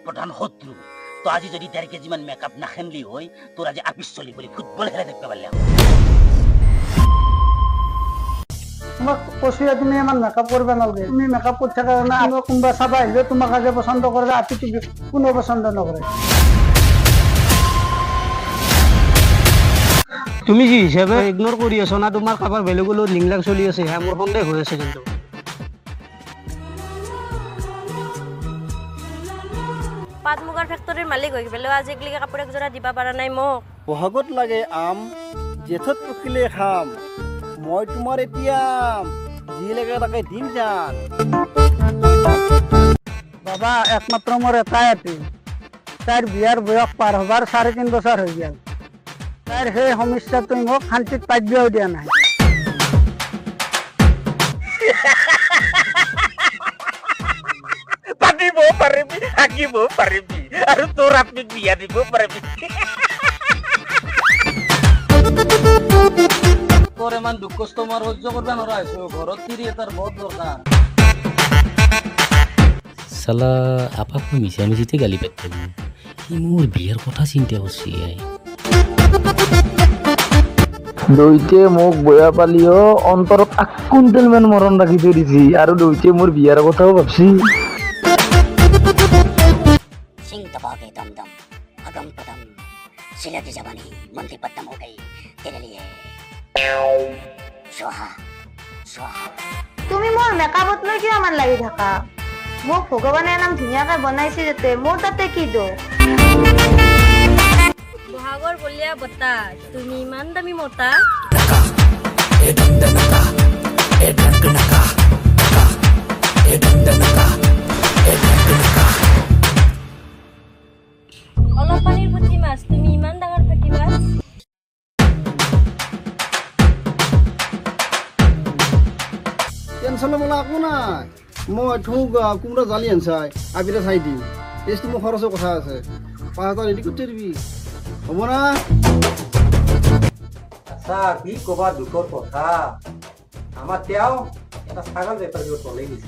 প্রধান শত্রু। তো আজি যদি 1.5 কেজি মান মেকআপ না খেনলি হয় তোর আজি আপিস চলি বলি ফুটবল খেলা দেখতে পারলাম। তোমাক কৈছো তুমি ইমান মেকআপ করবে নালগে, তুমি মেকআপ করতে কারণে আমি কোনবা চাবা আহিলে তোমাক আগে পছন্দ করে আপিটো কোনো পছন্দ নকৰে। তুমি যি হিচাপে ইগনোৰ কৰি আছো না তোমাৰ কাবাৰ বেলেগৰ লগত লিংলাং চলি আছে হ্যাঁ মোৰ সন্দেহ হৈ আছে কিন্তু। পাট মুগাৰ ফেক্টৰীৰ মালিক হৈ পেলাই আজিলৈকে কাপোৰ একযোৰা দিবা পৰা নাই মোক। বহাগত লাগে আম, জেঠত পকিলে খাম। মই তোমাৰ এতিয়া যি লাগে তাকে দিম যান। বাবা একমাত্ৰ মোৰ এটাই আছিল, তাইৰ বিয়াৰ বয়স পাৰ হবাৰ 3.5 বছৰ হৈ গেল। তাইৰ সেই সমস্যাটো মোক শান্তিত পাইও দিয়া নাই। পাতিব পাৰিবি, হাকিব পাৰিবি আৰু তোৰ আপনি বিয়া দিব পাৰিবি। তোর ইমান দুঃখ কষ্ট আমার সহ্য করবে নরা আইছো ঘরত তিরি এটার বহুত দরকার। সালা আপাক মই মিছামিছিতে গালি পাতিম সি মোৰ বিয়াৰ কথা চিন্তা কৰছি দৈতে মোক বয়া পালিও অন্তৰত 1 কুইণ্টেল মান মৰণ ৰাখি থৈ দিছি আৰু দৈতে মোৰ বিয়াৰ কথাও ভাবছি। सिंह दबा के दम दम अगम पदम सिलती जवानी मंदी पद्दम हो गई तेरे लिए स्वाहा स्वाहा। তুমি মোৰ মেকআপত লৈ কিয় মান লাগি থাকা? মোক ভগৱানে নাম ধুনীয়াকে বনাইছে যাতে মোৰ তাতে কি দোষ? বহাগৰ বলিয়া বতাহ তুমি ইমান দামী মতা। অলপ পানীৰ পুঠি মাছ তুমি ইমান ডাঙৰ ফাটি মাছ। টেনশ্যন ল'বলৈ একো নাই। মই থোক কোমৰা জালি আনচাই আবিটা চাই দিম। টেষ্টটো মোৰ খৰচৰ কথা আছে। 5,000 ৰেডি কৰি দিবি হ'ব না? আচ্ছা কি কবা দুখৰ কথা, আমাৰ তেওঁ এটা ছাগল বেপাৰী চলে গৈছে।